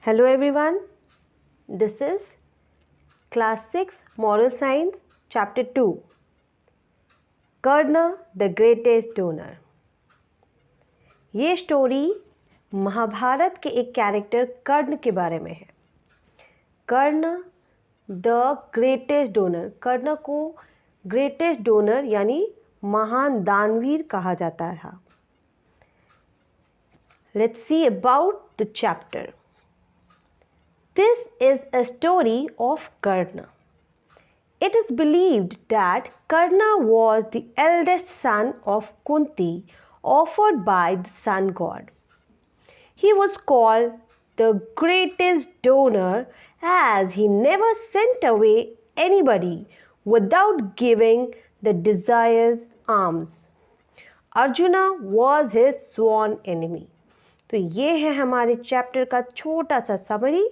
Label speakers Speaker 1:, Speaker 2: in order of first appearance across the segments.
Speaker 1: Hello everyone, this is Class 6 Moral Science Chapter 2 Karna the Greatest Donor। ये story Mahabharata के एक character Karna के बारे में है। Karna the greatest donor, Karna को ग्रेटेस्ट डोनर यानी महान दानवीर कहा जाता था। Let's see about the chapter. This is a story of Karna. It is believed that Karna was the eldest son of Kunti, offered by the sun god. He was called the greatest donor as he never sent away anybody without giving the desired alms. Arjuna was his sworn enemy. तो ये है हमारे chapter का छोटा सा summary.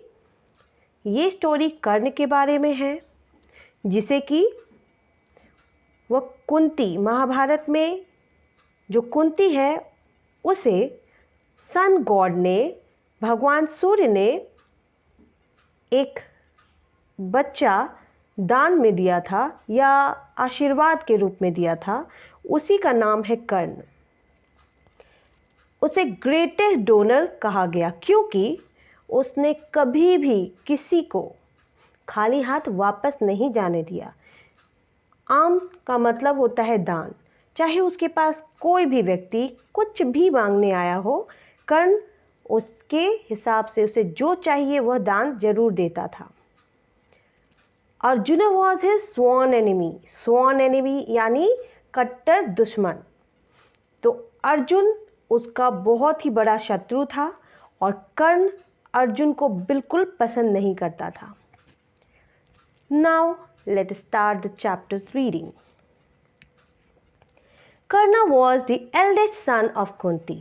Speaker 1: ये story कर्ण के बारे में है, जिसे कि वह कुंती, महाभारत में जो कुंती है उसे सन गॉड ने, भगवान सूर्य ने एक बच्चा दान में दिया था या आशीर्वाद के रूप में दिया था। उसी का नाम है कर्ण। उसे ग्रेटेस्ट डोनर कहा गया क्योंकि उसने कभी भी किसी को खाली हाथ वापस नहीं जाने दिया। आम का मतलब होता है दान। चाहे उसके पास कोई भी व्यक्ति कुछ भी मांगने आया हो, कर्ण उसके हिसाब से उसे जो चाहिए वह दान जरूर देता था। Arjun was his sworn enemy. Sworn enemy यानी कट्टर दुश्मन। तो अर्जुन उसका बहुत ही बड़ा शत्रु था और कर्ण अर्जुन को बिल्कुल पसंद नहीं करता था। Now let us start the chapter's reading. Karna was the eldest son of Kunti.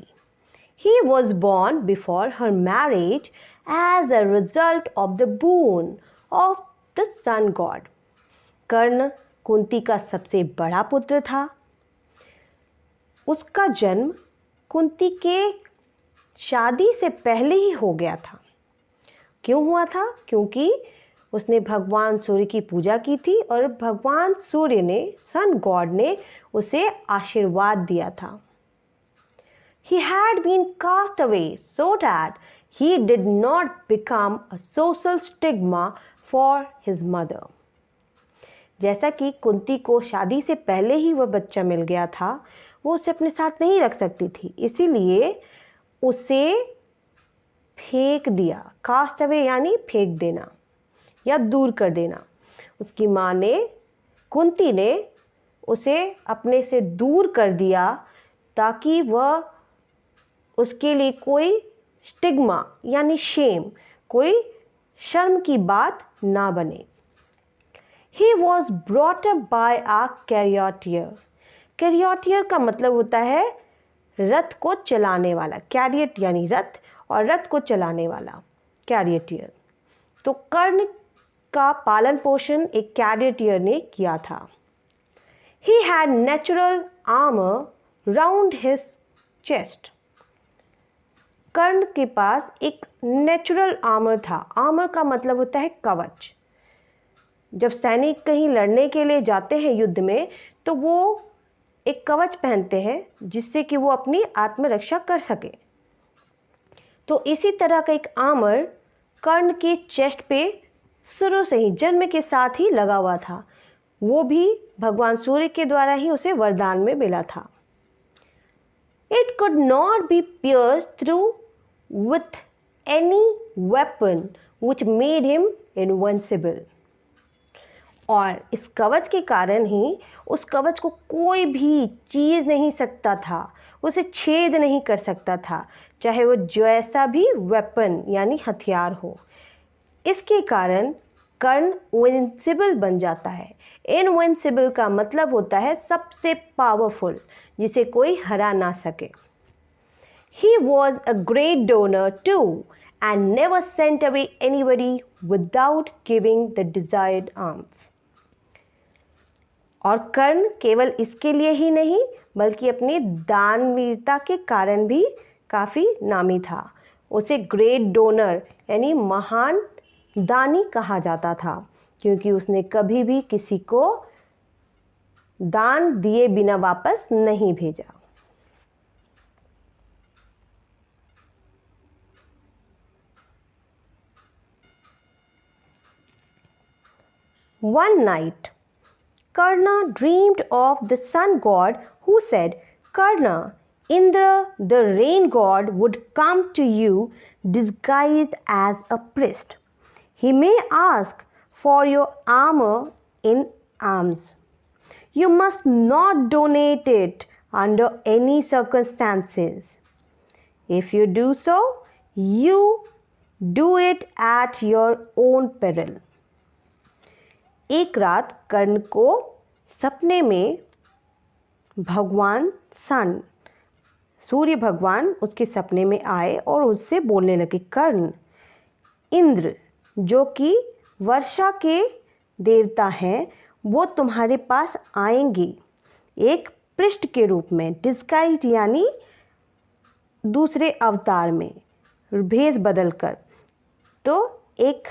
Speaker 1: He was born before her marriage as a result of the boon of the sun god. कर्ण कुंती का सबसे बड़ा पुत्र था। उसका जन्म कुंती के शादी से पहले ही हो गया था। क्यों हुआ था? क्योंकि उसने भगवान सूर्य की पूजा की थी और भगवान सूर्य ने, सन गॉड ने उसे आशीर्वाद दिया था। He had been cast away so that he did not become a social stigma for his mother. जैसा कि कुंती को शादी से पहले ही वह बच्चा मिल गया था, वो उसे अपने साथ नहीं रख सकती थी, इसीलिए उसे फेंक दिया। कास्ट अवे यानी फेंक देना या दूर कर देना। उसकी माँ ने, कुंती ने उसे अपने से दूर कर दिया ताकि वह उसके लिए कोई स्टिग्मा यानी शेम, कोई शर्म की बात ना बने। He was brought up by a charioteer. कैरियोटियर का मतलब होता है रथ को चलाने वाला। कैरियट यानी रथ और रथ को चलाने वाला, कैरियोटियर। तो कर्ण का पालन पोषण एक कैरियोटियर ने किया था। He had natural armor round his chest. कर्ण के पास एक नेचुरल आर्मर था। आर्मर का मतलब होता है कवच। जब सैनिक कहीं लड़ने के लिए जाते हैं युद्ध में, तो वो एक कवच पहनते हैं जिससे कि वो अपनी आत्मरक्षा कर सके। तो इसी तरह का एक आर्मर कर्ण के चेस्ट पे शुरू से ही, जन्म के साथ ही लगा हुआ था। वो भी भगवान सूर्य के द्वारा ही उसे वरदान में मिला था। It could not be pierced through with any weapon which made him invincible. और इस कवच के कारण ही उस कवच को कोई भी चीर नहीं सकता था, उसे छेद नहीं कर सकता था, चाहे वो जैसा भी वेपन यानी हथियार हो। इसके कारण कर्ण इनविंसिबल बन जाता है। इनविंसिबल का मतलब होता है सबसे पावरफुल, जिसे कोई हरा ना सके। He was a great donor too and never sent away anybody without giving the desired alms. और कर्ण केवल इसके लिए ही नहीं बल्कि अपनी दानवीरता के कारण भी काफ़ी नामी था। उसे ग्रेट डोनर यानी महान दानी कहा जाता था, क्योंकि उसने कभी भी किसी को दान दिए बिना वापस नहीं भेजा। One night, Karna dreamed of the sun god who said, Karna, Indra, the rain god, would come to you disguised as a priest. He may ask for your armor in alms. You must not donate it under any circumstances. If you do so, you do it at your own peril. एक रात कर्ण को सपने में भगवान सूर्य भगवान उसके सपने में आए और उससे बोलने लगे, कर्ण, इंद्र जो कि वर्षा के देवता हैं, वो तुम्हारे पास आएंगे एक पृष्ठ के रूप में, डिस्गाइज यानी दूसरे अवतार में, भेष बदलकर। तो एक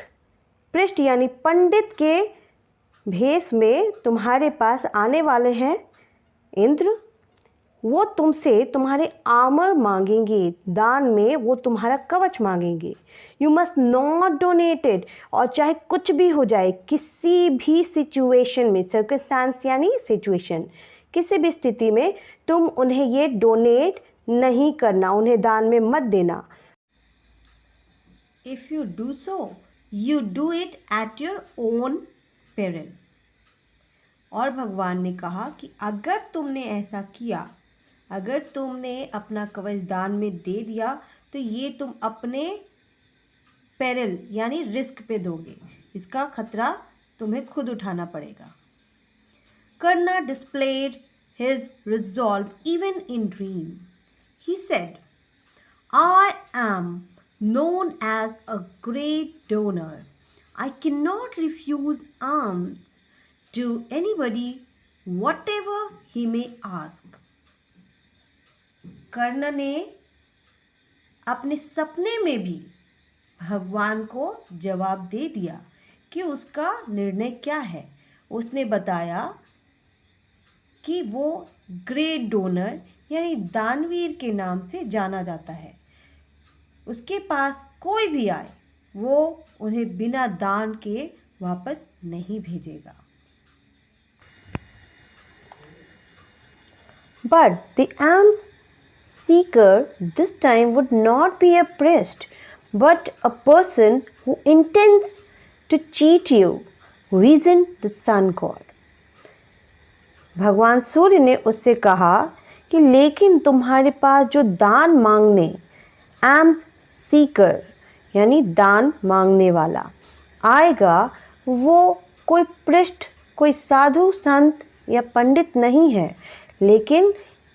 Speaker 1: पृष्ठ यानी पंडित के भेष में तुम्हारे पास आने वाले हैं इंद्र। वो तुमसे तुम्हारे आर्मर मांगेंगे, दान में वो तुम्हारा कवच मांगेंगे। You must not donate it, और चाहे कुछ भी हो जाए, किसी भी सिचुएशन में, सर्कमस्टेंस यानी सिचुएशन, किसी भी स्थिति में तुम उन्हें ये डोनेट नहीं करना, उन्हें दान में मत देना। If you do so you do it at your own peril. और भगवान ने कहा कि अगर तुमने ऐसा किया, अगर तुमने अपना कवच दान में दे दिया, तो ये तुम अपने पेरिल यानी रिस्क पे दोगे, इसका खतरा तुम्हें खुद उठाना पड़ेगा। Karna displayed his resolve even in dream. He said, I am known as a great donor. I cannot refuse alms to anybody, whatever he may ask. कर्ण ने अपने सपने में भी भगवान को जवाब दे दिया कि उसका निर्णय क्या है। उसने बताया कि वो ग्रेट डोनर यानी दानवीर के नाम से जाना जाता है। उसके पास कोई भी आए, वो उन्हें बिना दान के वापस नहीं भेजेगा। But the alms seeker this time would not be a priest, but a person who intends to cheat you, reasoned the sun god. भगवान सूर्य ने उससे कहा कि लेकिन तुम्हारे पास जो दान मांगने, alms seeker यानी दान मांगने वाला आएगा, वो कोई पृष्ठ, कोई साधु संत या पंडित नहीं है, लेकिन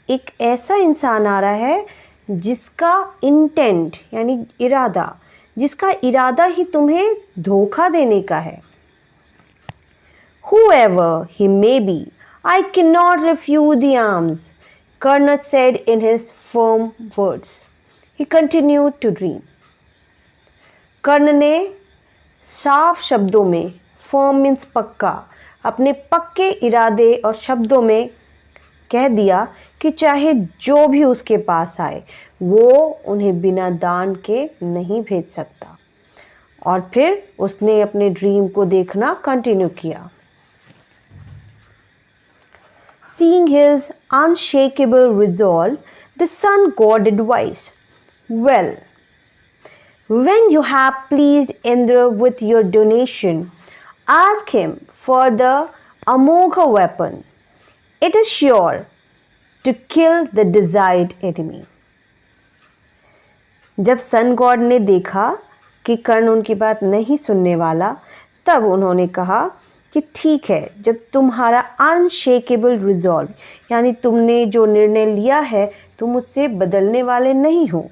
Speaker 1: एक ऐसा इंसान आ रहा है जिसका इंटेंट यानी इरादा, जिसका इरादा ही तुम्हें धोखा देने का है। Whoever he may be, I cannot refuse the alms, Karna said in his firm words. He continued to dream. कर्ण ने साफ शब्दों में, फर्म मीन्स पक्का, अपने पक्के इरादे और शब्दों में कह दिया कि चाहे जो भी उसके पास आए, वो उन्हें बिना दान के नहीं भेज सकता। और फिर उसने अपने ड्रीम को देखना कंटिन्यू किया। Seeing his unshakable resolve, the sun god advised, well, when you have pleased Indra with your donation, ask him for the Amogha weapon. It is sure to kill the desired enemy. जब sun god ने देखा कि कर्ण उनकी बात नहीं सुनने वाला, तब उन्होंने कहा कि ठीक है, जब तुम्हारा अनशेकेबल रिजॉल्व यानी तुमने जो निर्णय लिया है तुम उससे बदलने वाले नहीं हो,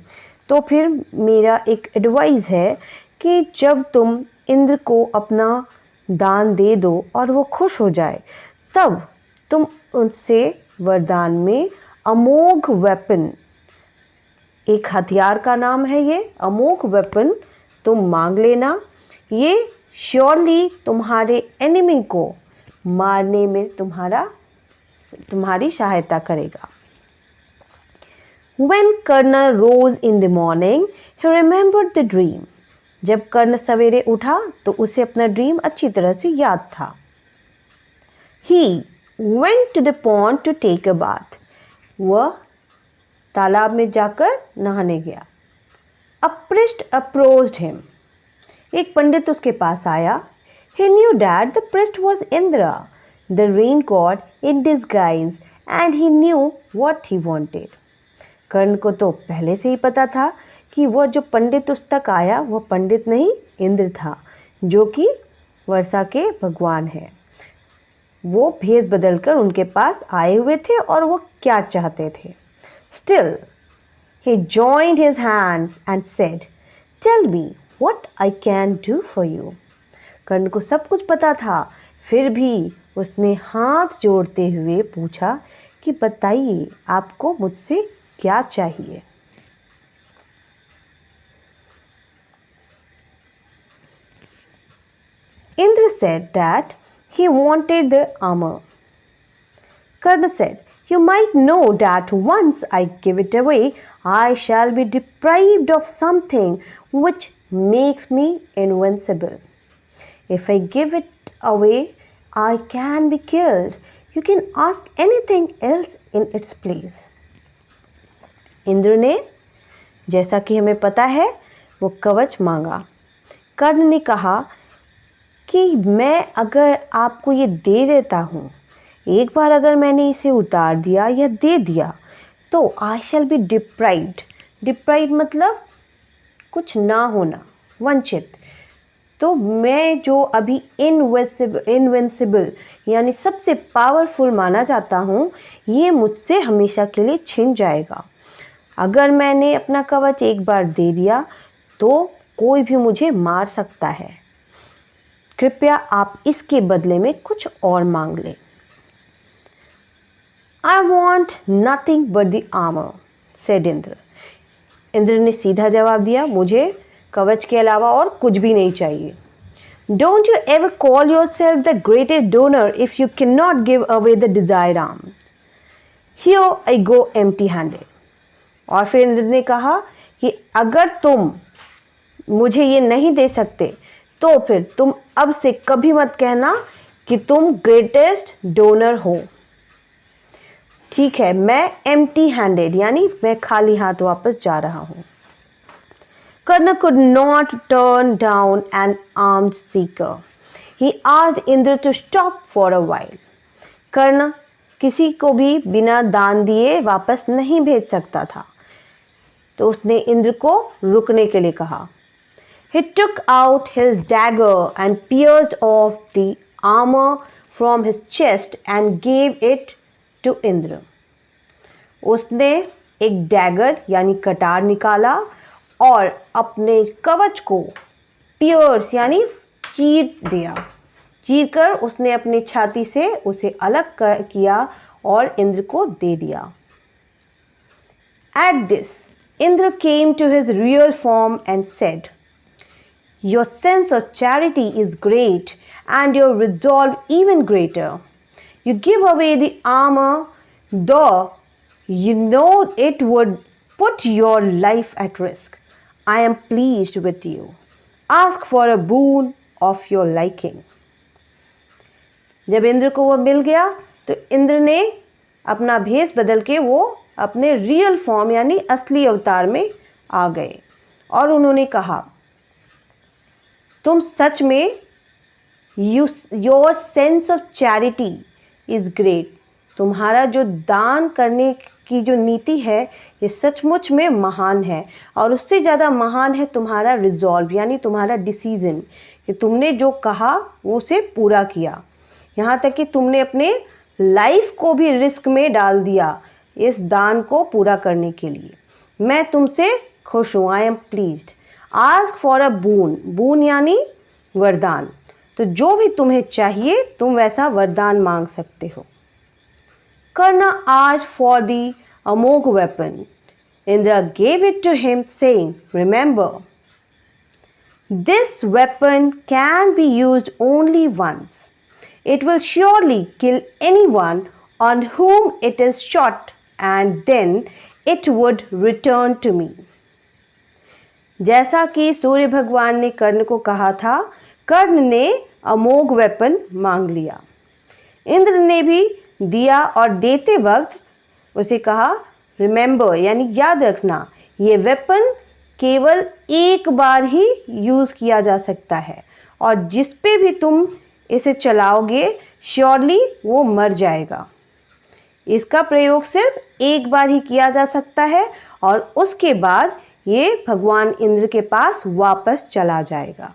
Speaker 1: तो फिर मेरा एक एडवाइस है कि जब तुम इंद्र को अपना दान दे दो और वो खुश हो जाए, तब तुम उससे वरदान में अमोघ वेपन, एक हथियार का नाम है ये अमोघ वेपन, तुम मांग लेना, ये श्योरली तुम्हारे एनिमी को मारने में तुम्हारी सहायता करेगा। When Karna rose in the morning, he remembered the dream. जब कर्ण सवेरे उठा तो उसे अपना ड्रीम अच्छी तरह से याद था। He went to the pond to take a bath. वह तालाब में जाकर नहाने गया। A priest approached him. एक पंडित उसके पास आया। He knew that the priest was Indra, the rain god in disguise, and he knew what he wanted. कर्ण को तो पहले से ही पता था कि वह जो पंडित उस तक आया वह पंडित नहीं इंद्र था, जो कि वर्षा के भगवान हैं। वो भेष बदलकर उनके पास आए हुए थे और वो क्या चाहते थे। Still, he joined his hands and said, "Tell me what I can do for you." कर्ण को सब कुछ पता था, फिर भी उसने हाथ जोड़ते हुए पूछा कि बताइए आपको मुझसे क्या चाहिए। Indra said that he wanted the armor. Karna said, "You might know that once I give it away, I shall be deprived of something which makes me invincible. If I give it away, I can be killed. You can ask anything else in its place." Indra ने, जैसा कि हमें पता है, वो कवच मांगा। कर्ण ने कहा कि मैं अगर आपको ये दे देता हूँ, एक बार अगर मैंने इसे उतार दिया या दे दिया, तो आई शैल बी डिप्राइव्ड। डिप्राइव्ड मतलब कुछ ना होना, वंचित। तो मैं जो अभी इनविंसिबल यानी सबसे पावरफुल माना जाता हूँ, ये मुझसे हमेशा के लिए छिन जाएगा। अगर मैंने अपना कवच एक बार दे दिया तो कोई भी मुझे मार सकता है। कृपया आप इसके बदले में कुछ और मांग लें। I want nothing but the armor, said Indra. Indra ने सीधा जवाब दिया, मुझे कवच के अलावा और कुछ भी नहीं चाहिए। Don't you ever call yourself the greatest donor if you cannot give away the desired arm. Here I go empty-handed. और फिर इंद्र ने कहा कि अगर तुम मुझे ये नहीं दे सकते तो फिर तुम अब से कभी मत कहना कि तुम ग्रेटेस्ट डोनर हो। ठीक है, मैं एम्प्टी हैंडेड यानी मैं खाली हाथ वापस जा रहा हूं। Karna could not turn down an armed seeker. He asked Indra to stop for a while. कर्ण किसी को भी बिना दान दिए वापस नहीं भेज सकता था, तो उसने इंद्र को रुकने के लिए कहा। He took out his dagger and pierced off the armor from his chest and gave it to Indra. उसने एक डैगर यानी कटार निकाला और अपने कवच को पियर्स यानी चीर दिया। चीर कर उसने अपनी छाती से उसे अलग किया और इंद्र को दे दिया। At this, Indra came to his real form and said, "Your sense of charity is great and your resolve even greater. You give away the armor, though you know it would put your life at risk. I am pleased with you. Ask for a boon of your liking." जब इंद्र को वह मिल गया तो इंद्र ने अपना भेष बदल के वो अपने रियल फॉर्म यानी असली अवतार में आ गए और उन्होंने कहा, तुम सच में your sense of charity is great. तुम्हारा जो दान करने की जो नीति है ये सचमुच में महान है, और उससे ज़्यादा महान है तुम्हारा रिजॉल्व यानी तुम्हारा डिसीजन कि तुमने जो कहा वो उसे पूरा किया। यहाँ तक कि तुमने अपने लाइफ को भी रिस्क में डाल दिया इस दान को पूरा करने के लिए। मैं तुमसे खुश हूँ। I am pleased. Ask for a boon. Boon यानी वरदान। तो जो भी तुम्हें चाहिए तुम वैसा वरदान मांग सकते हो। Karna asked for the Amogh weapon. Indra gave it to him, saying, "Remember, This weapon can be used only once. It will surely kill anyone on whom it is shot and then it would return to me. जैसा कि सूर्य भगवान ने कर्ण को कहा था, कर्ण ने अमोघ weapon मांग लिया। इंद्र ने भी दिया और देते वक्त उसे कहा रिमेंबर यानी याद रखना, ये वेपन केवल एक बार ही यूज़ किया जा सकता है और जिस पे भी तुम इसे चलाओगे श्योरली वो मर जाएगा। इसका प्रयोग सिर्फ एक बार ही किया जा सकता है और उसके बाद ये भगवान इंद्र के पास वापस चला जाएगा।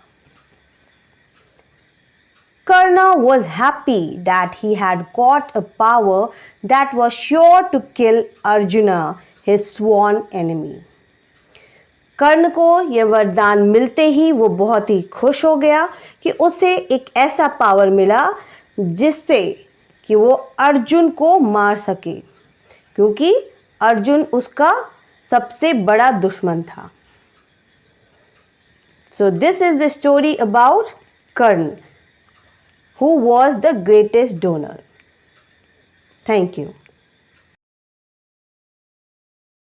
Speaker 1: Karna was happy that he had got a power that was sure to kill Arjuna, his sworn enemy. कर्ण को यह वरदान मिलते ही वो बहुत ही खुश हो गया कि उसे एक ऐसा पावर मिला जिससे कि वो अर्जुन को मार सके, क्योंकि अर्जुन उसका सबसे बड़ा दुश्मन था। So this is the story about Karna, who was the greatest donor. Thank you.